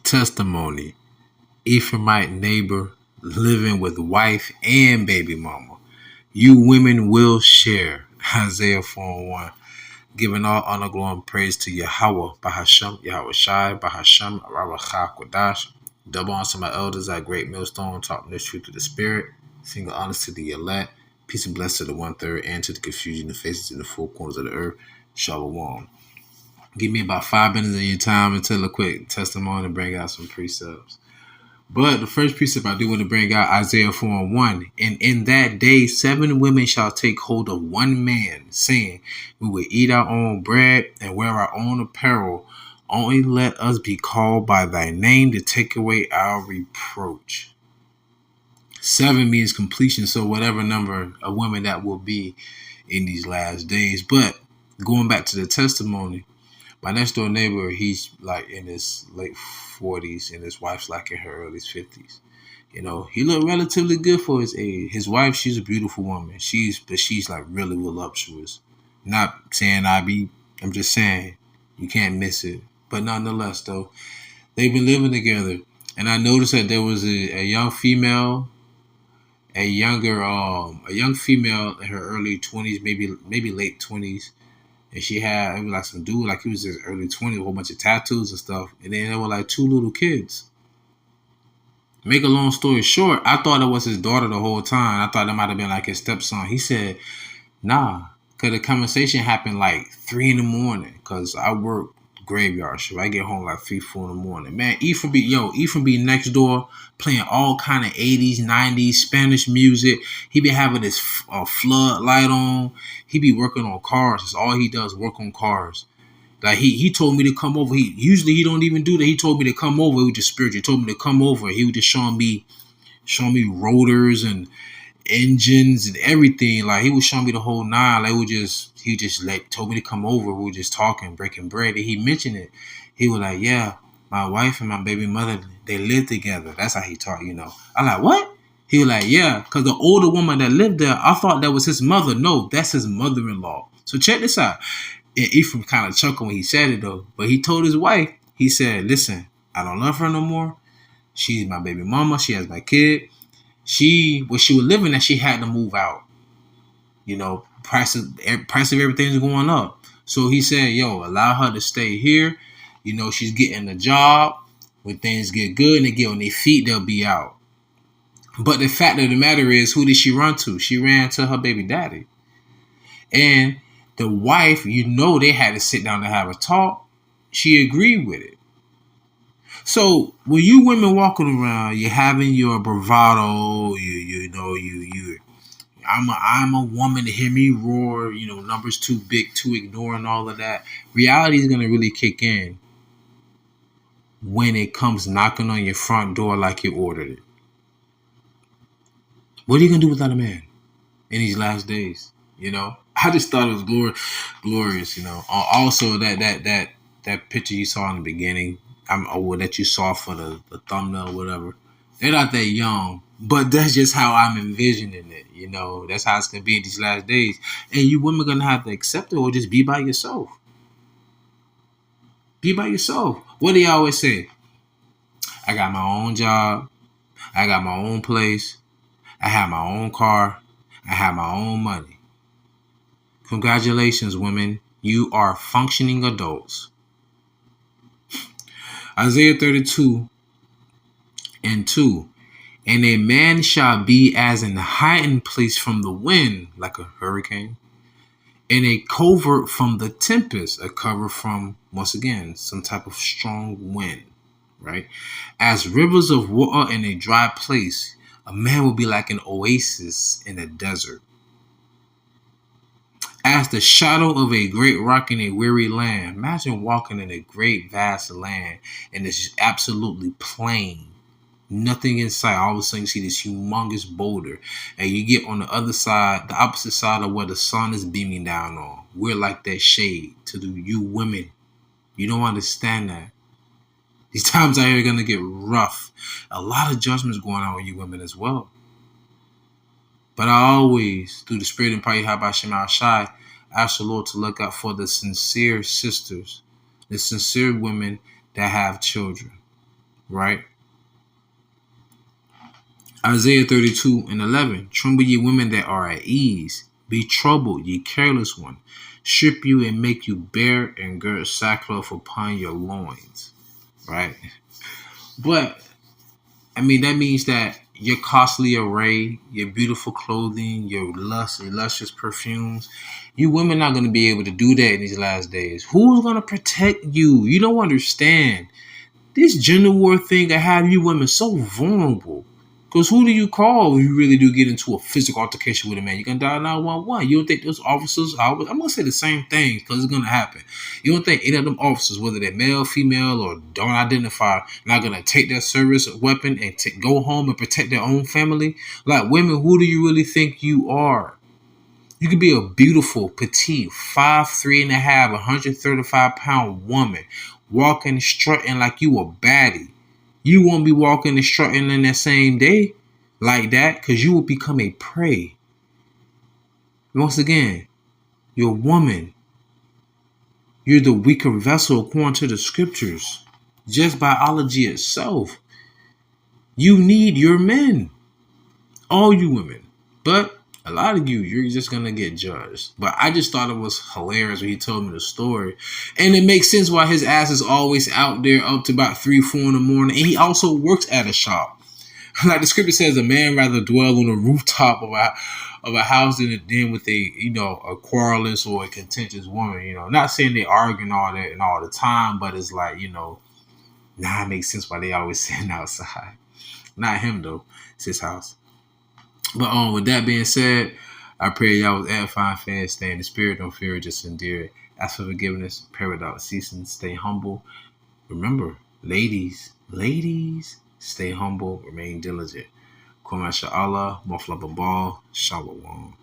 Testimony. Ephramite neighbor living with wife and baby mama. You women will share. Isaiah 4:1. Giving all honor, glory, and praise to Yahawah, Bahasham, YAHAWASHI, Bahasham, RAWACHAA, QADASH. Double honor to my elders at Great Millstone, talking this truth to the spirit. Single honors to the elect. Peace and blessings to the 1/3 and to the confusion the faces in the four corners of the earth. Shalom. Give me about 5 minutes of your time and tell a quick testimony and bring out some precepts. But the first precept I do want to bring out Isaiah 4:1. And in that day 7 women shall take hold of one man, saying, we will eat our own bread and wear our own apparel. Only let us be called by thy name to take away our reproach. 7 means completion, so whatever number of women that will be in these last days. But going back to the testimony, my next door neighbor, he's like in his late 40s and his wife's like in her early 50s. You know, he looked relatively good for his age. His wife, she's a beautiful woman. She's like really voluptuous. Not saying I'm just saying you can't miss it. But nonetheless, though, they've been living together. And I noticed that there was a young female, a young female in her early 20s, maybe late 20s. And she had, it was like some dude, like he was his early 20s, a whole bunch of tattoos and stuff. And then there were like 2 little kids. Make a long story short, I thought it was his daughter the whole time. I thought that might have been like his stepson. He said, nah, because the conversation happened like 3 in the morning because I work graveyard shift. I get home like 3, 4 in the morning. Man, Ephraim be next door playing all kind of 80s, 90s Spanish music. He be having his floodlight on. He be working on cars. That's all he does, work on cars. Like he told me to come over. He don't even do that. He told me to come over. It was just spiritual. He told me to come over. He was just showing me rotors and engines and everything. Like he was showing me the whole nine. Like he just told me to come over. We were just talking, breaking bread. And he mentioned it. He was like, yeah, my wife and my baby mother, they live together. That's how he talked, you know. I'm like, what? He was like, yeah, because the older woman that lived there, I thought that was his mother. No, that's his mother-in-law. So check this out. And Ephraim kind of chuckled when he said it, though. But he told his wife, he said, listen, I don't love her no more. She's my baby mama. She has my kid. Where she was living at, she had to move out. You know, price of everything is going up. So he said, yo, allow her to stay here. You know, she's getting a job. When things get good and they get on their feet, they'll be out. But the fact of the matter is, who did she run to? She ran to her baby daddy. And the wife, you know, they had to sit down and have a talk. She agreed with it. So when you women walking around, you're having your bravado, I'm a woman to hear me roar, you know, numbers too big to ignore and all of that. Reality is gonna really kick in when it comes knocking on your front door like you ordered it. What are you gonna do without a man in these last days? You know, I just thought it was glorious. You know, also that picture you saw in the beginning, that you saw for the thumbnail or whatever. They're not that young, but that's just how I'm envisioning it. You know, that's how it's gonna be in these last days, and you women gonna have to accept it or just be by yourself. Be by yourself. What do you always say? I got my own job. I got my own place. I have my own car. I have my own money. Congratulations, women. You are functioning adults. Isaiah 32:2. And a man shall be as an hiding place from the wind, like a hurricane, and a covert from the tempest, a cover from, once again, some type of strong wind, right? As rivers of water in a dry place, a man will be like an oasis in a desert. As the shadow of a great rock in a weary land. Imagine walking in a great, vast land and it's absolutely plain. Nothing in sight. All of a sudden you see this humongous boulder. And you get on the other side, the opposite side of where the sun is beaming down on. We're like that shade to you women. You don't understand that. These times out here are going to get rough. A lot of judgments going on with you women as well. But I always, through the spirit and power of YAHAWASHI, ask the Lord to look out for the sincere sisters, the sincere women that have children. right? Isaiah 32:11. Tremble ye women that are at ease. Be troubled, ye careless one. Strip you and make you bare and gird sackcloth upon your loins. Right? But, I mean, that means that your costly array, your beautiful clothing, your luscious perfumes, you women not going to be able to do that in these last days. Who's going to protect you? You don't understand. This gender war thing that have you women so vulnerable. Because who do you call when you really do get into a physical altercation with a man? You can dial 911. You don't think those officers, I'm going to say the same thing because it's going to happen. You don't think any of them officers, whether they're male, female, or don't identify, not going to take their service weapon and go home and protect their own family? Like, women, who do you really think you are? You could be a beautiful, petite, 5'3.5", 135-pound woman, walking, strutting like you a baddie. You won't be walking and strutting in that same day like that because you will become a prey. Once again, you're a woman. You're the weaker vessel according to the scriptures. Just biology itself. You need your men. All you women. But a lot of you're just going to get judged. But I just thought it was hilarious when he told me the story. And it makes sense why his ass is always out there up to about 3, 4 in the morning. And he also works at a shop. Like the scripture says, a man rather dwell on the rooftop of a house than with a querulous or a contentious woman. Not saying they arguing all that and all the time, but it's like, now it makes sense why they always sitting outside. Not him though. It's his house. But with that being said, I pray y'all was edifying, fans. Stay in the spirit, don't fear it, just endure it. Ask for forgiveness, pray without ceasing, stay humble. Remember, ladies, stay humble, remain diligent. YAHAWAH, Mofla Babal, Shalom.